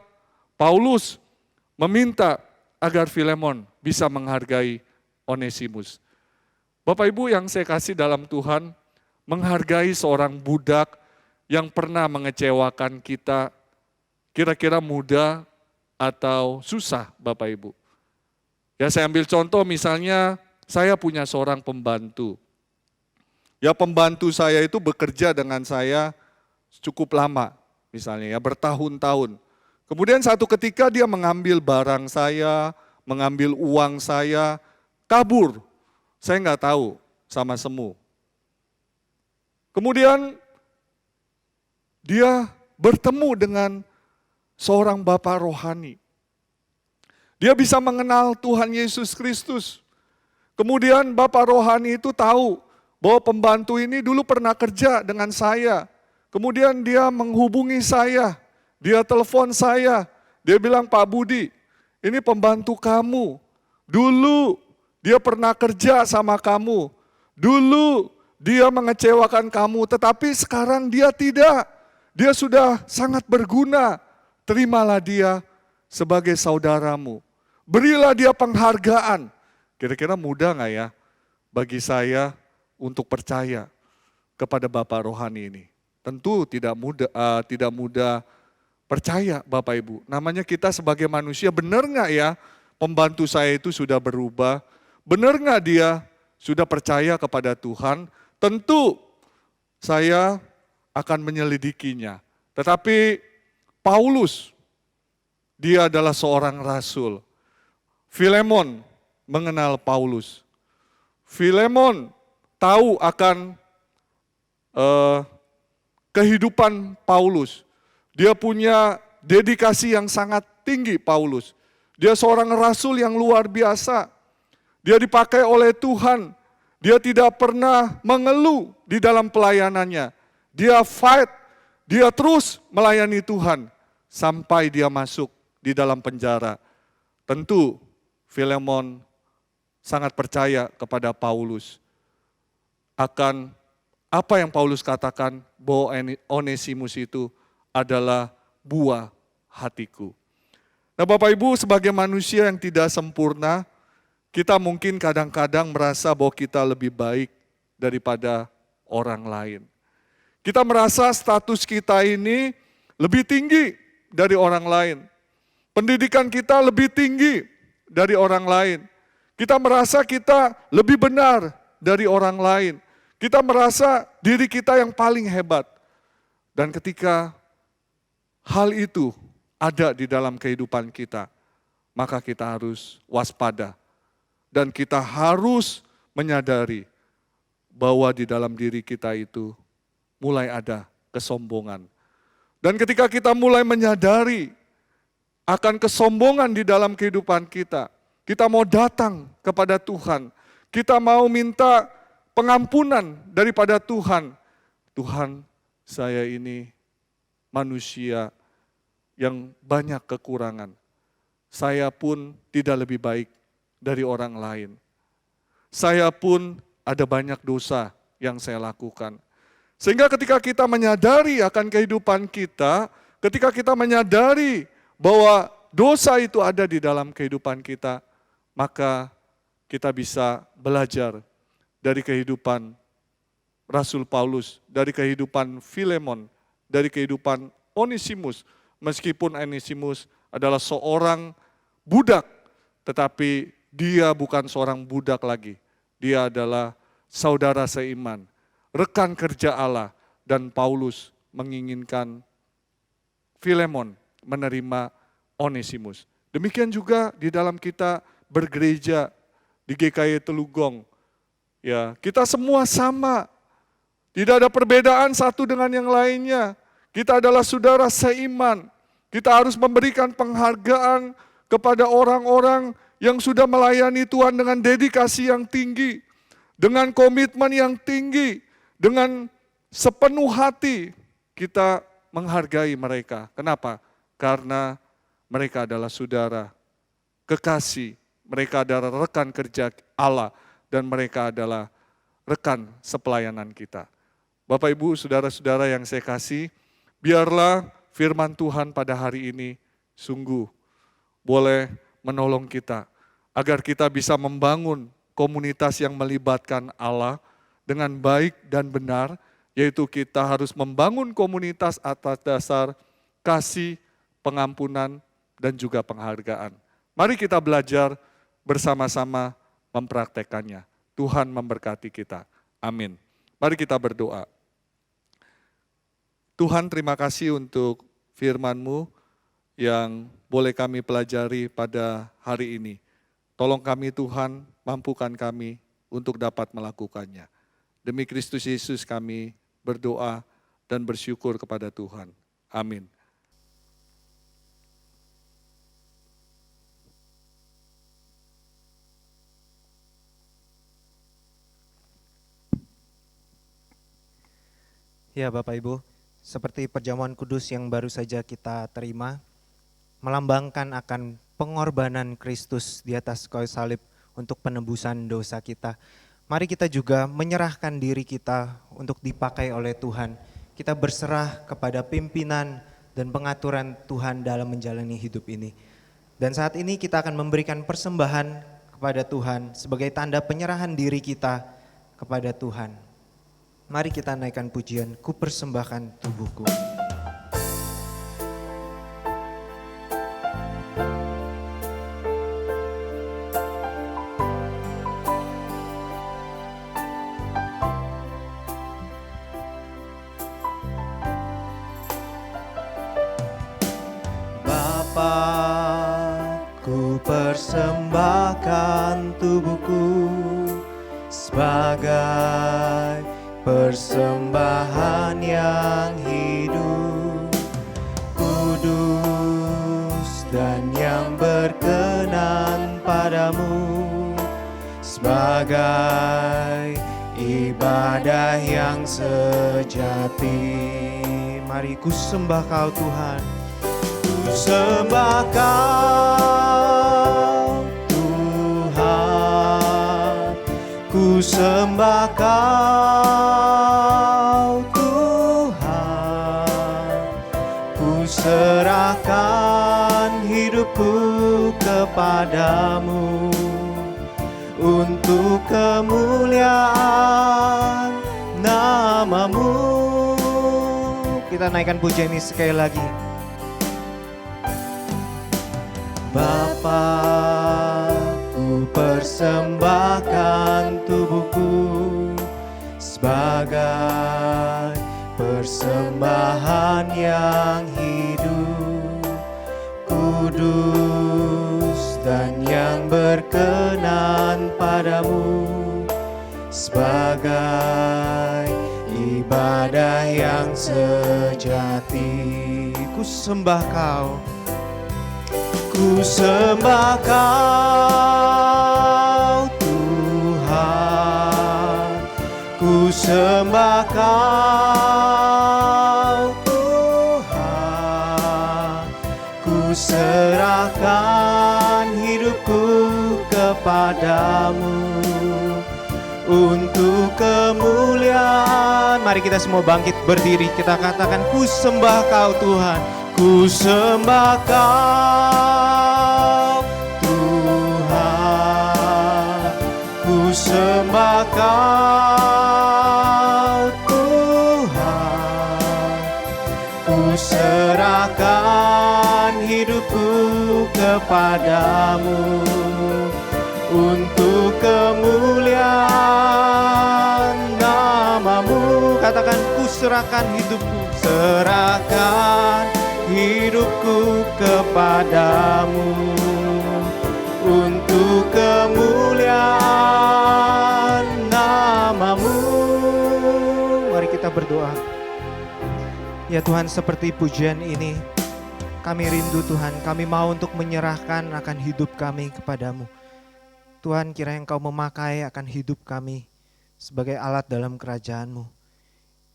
Paulus meminta agar Filemon bisa menghargai Onesimus. Bapak Ibu yang saya kasih dalam Tuhan, menghargai seorang budak yang pernah mengecewakan kita, kira-kira mudah atau susah Bapak Ibu? Ya, saya ambil contoh, misalnya saya punya seorang pembantu. Ya, pembantu saya itu bekerja dengan saya cukup lama, misalnya ya bertahun-tahun. Kemudian satu ketika dia mengambil barang saya, mengambil uang saya, kabur. Saya nggak tahu sama semu. Kemudian dia bertemu dengan seorang bapak rohani. Dia bisa mengenal Tuhan Yesus Kristus. Kemudian bapak rohani itu tahu bahwa pembantu ini dulu pernah kerja dengan saya. Kemudian dia menghubungi saya, dia telepon saya. Dia bilang, Pak Budi, ini pembantu kamu. Dulu dia pernah kerja sama kamu. Dulu dia mengecewakan kamu, tetapi sekarang dia tidak. Dia sudah sangat berguna. Terimalah dia sebagai saudaramu. Berilah dia penghargaan. Kira-kira mudah nggak ya bagi saya untuk percaya kepada Bapak rohani ini? Tentu tidak mudah percaya Bapak Ibu. Namanya kita sebagai manusia, benar nggak ya pembantu saya itu sudah berubah? Benar nggak dia sudah percaya kepada Tuhan? Tentu saya akan menyelidikinya. Tetapi Paulus, dia adalah seorang rasul. Filemon mengenal Paulus. Filemon tahu akan kehidupan Paulus. Dia punya dedikasi yang sangat tinggi Paulus. Dia seorang rasul yang luar biasa. Dia dipakai oleh Tuhan. Dia tidak pernah mengeluh di dalam pelayanannya. Dia fight, dia terus melayani Tuhan sampai dia masuk di dalam penjara. Tentu Filemon sangat percaya kepada Paulus akan apa yang Paulus katakan bahwa Onesimus itu adalah buah hatiku. Nah Bapak Ibu, sebagai manusia yang tidak sempurna, kita mungkin kadang-kadang merasa bahwa kita lebih baik daripada orang lain. Kita merasa status kita ini lebih tinggi dari orang lain. Pendidikan kita lebih tinggi dari orang lain. Kita merasa kita lebih benar dari orang lain. Kita merasa diri kita yang paling hebat. Dan ketika hal itu ada di dalam kehidupan kita, maka kita harus waspada. Dan kita harus menyadari bahwa di dalam diri kita itu mulai ada kesombongan. Dan ketika kita mulai menyadari akan kesombongan di dalam kehidupan kita, kita mau datang kepada Tuhan, kita mau minta pengampunan daripada Tuhan. Tuhan, saya ini manusia yang banyak kekurangan. Saya pun tidak lebih baik dari orang lain. Saya pun ada banyak dosa yang saya lakukan. Sehingga ketika kita menyadari akan kehidupan kita, ketika kita menyadari bahwa dosa itu ada di dalam kehidupan kita, maka kita bisa belajar dari kehidupan Rasul Paulus, dari kehidupan Filemon, dari kehidupan Onesimus. Meskipun Onesimus adalah seorang budak, tetapi dia bukan seorang budak lagi. Dia adalah saudara seiman. rekan kerja Allah, dan Paulus menginginkan Filemon menerima Onesimus. Demikian juga di dalam kita bergereja di GKI Telugong. Ya, kita semua sama. Tidak ada perbedaan satu dengan yang lainnya. Kita adalah saudara seiman. Kita harus memberikan penghargaan kepada orang-orang yang sudah melayani Tuhan dengan dedikasi yang tinggi, dengan komitmen yang tinggi, dengan sepenuh hati kita menghargai mereka. Kenapa? Karena mereka adalah saudara, kekasih, mereka adalah rekan kerja Allah, dan mereka adalah rekan sepelayanan kita. Bapak Ibu, saudara-saudara yang saya kasih, biarlah firman Tuhan pada hari ini sungguh boleh menolong kita, agar kita bisa membangun komunitas yang melibatkan Allah dengan baik dan benar, yaitu kita harus membangun komunitas atas dasar kasih, pengampunan, dan juga penghargaan. Mari kita belajar bersama-sama mempraktekannya. Tuhan memberkati kita. Amin. Mari kita berdoa. Tuhan, terima kasih untuk firman-Mu yang boleh kami pelajari pada hari ini. Tolong kami Tuhan, mampukan kami untuk dapat melakukannya. Demi Kristus Yesus kami berdoa dan bersyukur kepada Tuhan. Amin. Ya Bapak Ibu, seperti perjamuan kudus yang baru saja kita terima, melambangkan akan pengorbanan Kristus di atas kayu salib untuk penebusan dosa kita. Mari kita juga menyerahkan diri kita untuk dipakai oleh Tuhan. Kita berserah kepada pimpinan dan pengaturan Tuhan dalam menjalani hidup ini. Dan saat ini kita akan memberikan persembahan kepada Tuhan sebagai tanda penyerahan diri kita kepada Tuhan. Mari kita naikkan pujian, ku persembahkan tubuhku. Ku persembahkan tubuhku sebagai persembahan yang hidup, kudus dan yang berkenan padamu, sebagai ibadah yang sejati. Mari ku sembah Kau Tuhan, ku sembah Kau Tuhan, ku sembah Kau Tuhan, ku serahkan hidupku kepadamu untuk kemuliaan nama-Mu. Kita naikkan pujian ini sekali lagi. Bapa, ku persembahkan tubuhku sebagai persembahan yang hidup, kudus dan yang berkenan padamu, sebagai ibadah yang sejati. Ku sembah Kau, ku sembah Kau Tuhan, ku sembah Kau Tuhan, ku serahkan hidupku kepadamu untuk kemuliaan. Mari kita semua bangkit berdiri, kita katakan ku sembah Kau Tuhan, ku sembah Kau Tuhan, ku sembah Kau Tuhan, ku serahkan hidupku kepadamu untuk kemuliaan nama-Mu. serahkan hidupku kepadamu untuk kemuliaan nama-Mu. Mari kita berdoa. Ya Tuhan, seperti pujian ini, kami rindu Tuhan, kami mau untuk menyerahkan akan hidup kami kepadamu. Tuhan, kiranya Engkau memakai akan hidup kami sebagai alat dalam kerajaan-Mu.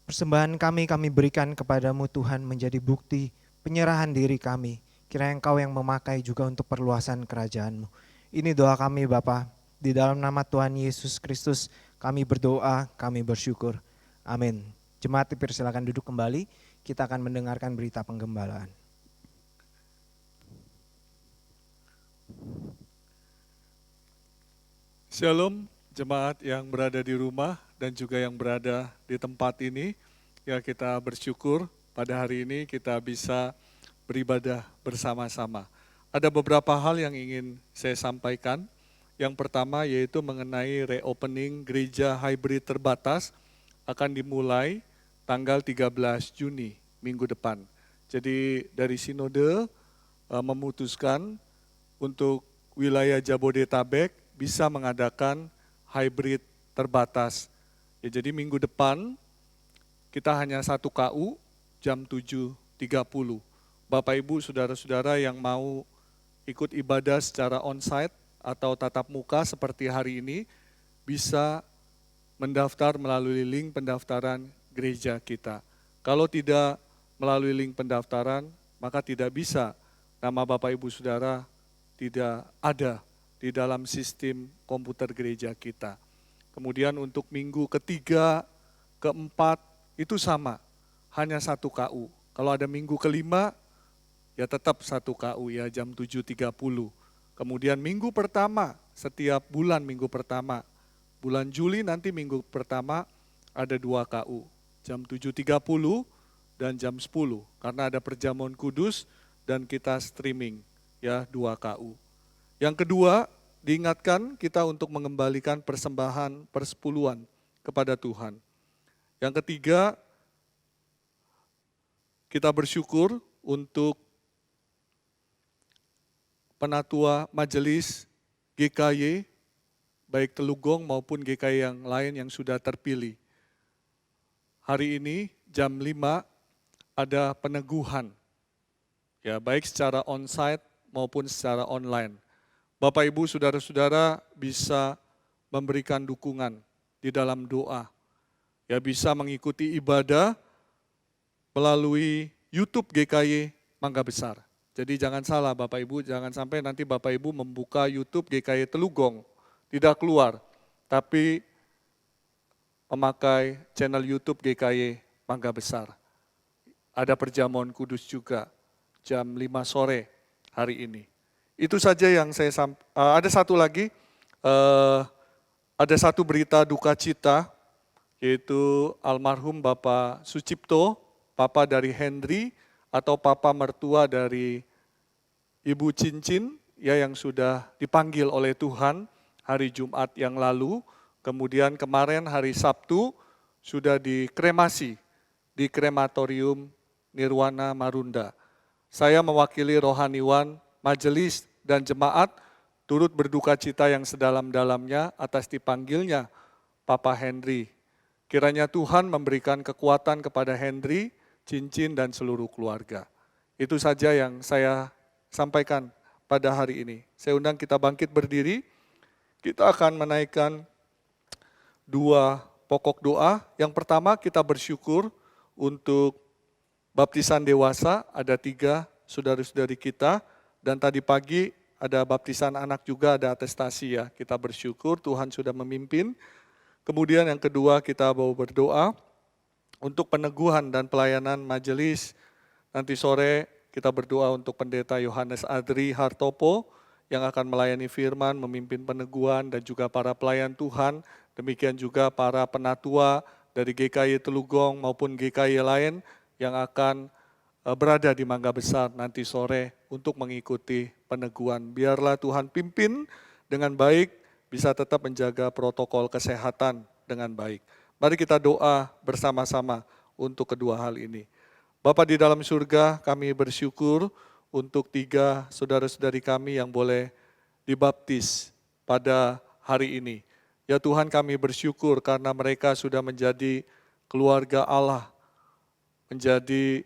Persembahan kami berikan kepadamu Tuhan, menjadi bukti penyerahan diri kami. Kiranya Engkau yang memakai juga untuk perluasan kerajaan-Mu. Ini doa kami Bapa, di dalam nama Tuhan Yesus Kristus kami berdoa, kami bersyukur. Amin. Jemaat dipersilakan duduk kembali, kita akan mendengarkan berita penggembalaan. Shalom jemaat yang berada di rumah dan juga yang berada di tempat ini. Ya, kita bersyukur pada hari ini kita bisa beribadah bersama-sama. Ada beberapa hal yang ingin saya sampaikan. Yang pertama yaitu mengenai reopening gereja hybrid terbatas akan dimulai tanggal 13 Juni minggu depan. Jadi dari Sinode memutuskan untuk wilayah Jabodetabek bisa mengadakan hybrid terbatas. Ya, jadi minggu depan kita hanya 1 KU jam 7.30. Bapak Ibu saudara-saudara yang mau ikut ibadah secara onsite atau tatap muka seperti hari ini bisa mendaftar melalui link pendaftaran gereja kita. Kalau tidak melalui link pendaftaran, maka tidak bisa nama Bapak Ibu Saudara tidak ada di dalam sistem komputer gereja kita. Kemudian untuk minggu ketiga, keempat, itu sama, hanya 1 KU. Kalau ada minggu kelima, ya tetap 1 KU ya jam 7.30. Kemudian minggu pertama, setiap bulan minggu pertama, bulan Juli nanti minggu pertama ada 2 KU, jam 7.30 dan jam 10, karena ada perjamuan kudus dan kita streaming ya 2 KU. Yang kedua, diingatkan kita untuk mengembalikan persembahan persepuluhan kepada Tuhan. Yang ketiga, kita bersyukur untuk penatua majelis GKY, baik Telugong maupun GKY yang lain yang sudah terpilih. Hari ini jam 5 ada peneguhan, ya baik secara onsite maupun secara online. Bapak Ibu saudara-saudara bisa memberikan dukungan di dalam doa. Ya bisa mengikuti ibadah melalui YouTube GKY Mangga Besar. Jadi jangan salah Bapak Ibu, jangan sampai nanti Bapak Ibu membuka YouTube GKY Telugong, tidak keluar. Tapi memakai channel YouTube GKY Mangga Besar. Ada perjamuan kudus juga jam 5 sore hari ini. Itu saja yang saya ada satu lagi, ada satu berita duka cita, yaitu almarhum Bapak Sucipto, Papa dari Henry, atau Papa mertua dari Ibu Cincin, ya yang sudah dipanggil oleh Tuhan hari Jumat yang lalu, kemudian kemarin hari Sabtu sudah dikremasi di krematorium Nirwana Marunda. Saya mewakili rohaniwan, majelis, dan jemaat turut berduka cita yang sedalam-dalamnya atas dipanggilnya Papa Henry. Kiranya Tuhan memberikan kekuatan kepada Henry, Cincin, dan seluruh keluarga. Itu saja yang saya sampaikan pada hari ini. Saya undang kita bangkit berdiri, kita akan menaikkan 2 pokok doa. Yang pertama kita bersyukur untuk baptisan dewasa, ada 3 saudara-saudari kita, dan tadi pagi ada baptisan anak juga, ada atestasi ya. Kita bersyukur Tuhan sudah memimpin. Kemudian yang kedua kita mau berdoa untuk peneguhan dan pelayanan majelis. Nanti sore kita berdoa untuk Pendeta Yohanes Adri Hartopo yang akan melayani firman, memimpin peneguhan dan juga para pelayan Tuhan. Demikian juga para penatua dari GKY Telugong maupun GKY lain yang akan berada di Mangga Besar nanti sore untuk mengikuti peneguhan. Biarlah Tuhan pimpin dengan baik, bisa tetap menjaga protokol kesehatan dengan baik. Mari kita doa bersama-sama untuk kedua hal ini. Bapa di dalam surga, kami bersyukur untuk 3 saudara-saudari kami yang boleh dibaptis pada hari ini. Ya Tuhan, kami bersyukur karena mereka sudah menjadi keluarga Allah, menjadi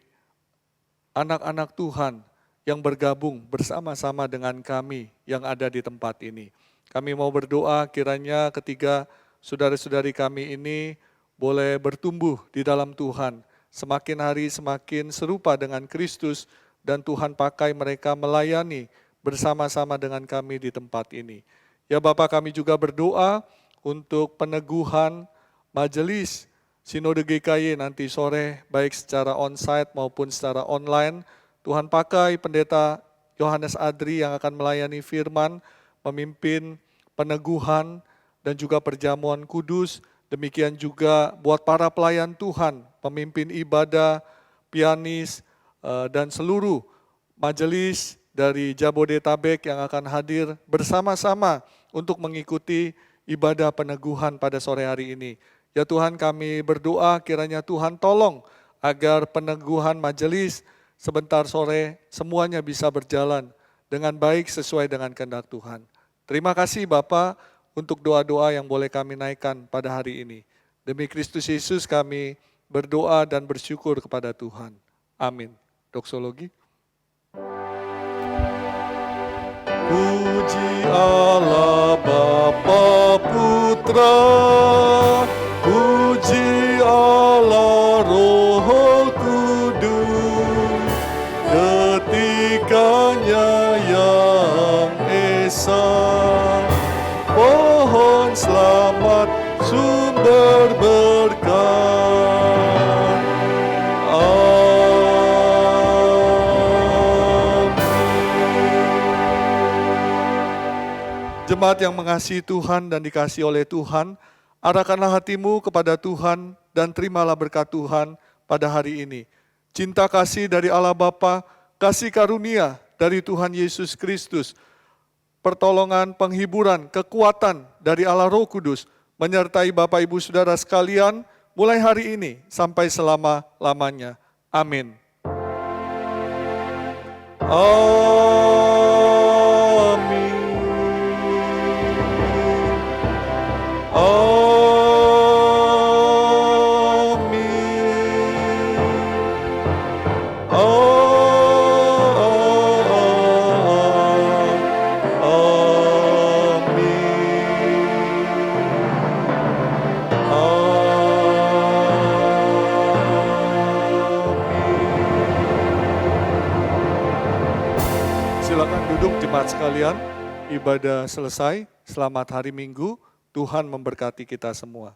anak-anak Tuhan yang bergabung bersama-sama dengan kami yang ada di tempat ini. Kami mau berdoa kiranya ketiga saudara-saudari kami ini boleh bertumbuh di dalam Tuhan, semakin hari semakin serupa dengan Kristus, dan Tuhan pakai mereka melayani bersama-sama dengan kami di tempat ini. Ya Bapak, kami juga berdoa untuk peneguhan majelis Sinode GKY nanti sore, baik secara onsite maupun secara online. Tuhan pakai Pendeta Yohanes Adri yang akan melayani firman, memimpin peneguhan dan juga perjamuan kudus. Demikian juga buat para pelayan Tuhan, pemimpin ibadah, pianis, dan seluruh majelis dari Jabodetabek yang akan hadir bersama-sama untuk mengikuti ibadah peneguhan pada sore hari ini. Ya Tuhan, kami berdoa kiranya Tuhan tolong agar peneguhan majelis sebentar sore semuanya bisa berjalan dengan baik sesuai dengan kehendak Tuhan. Terima kasih Bapak untuk doa-doa yang boleh kami naikkan pada hari ini. Demi Kristus Yesus kami berdoa dan bersyukur kepada Tuhan. Amin. Doksologi. Puji Allah Bapa Putra, puji Allah Roh Kudus, ketikanya yang esa. Pohon selamat sumber berkat. Amin. Jemaat yang mengasihi Tuhan dan dikasihi oleh Tuhan, arahkanlah hatimu kepada Tuhan dan terimalah berkat Tuhan pada hari ini. Cinta kasih dari Allah Bapa, kasih karunia dari Tuhan Yesus Kristus, pertolongan, penghiburan, kekuatan dari Allah Roh Kudus menyertai Bapak Ibu Saudara sekalian mulai hari ini sampai selama-lamanya. Amin. Amin. Silakan duduk jemaat sekalian, ibadah selesai, selamat hari Minggu, Tuhan memberkati kita semua.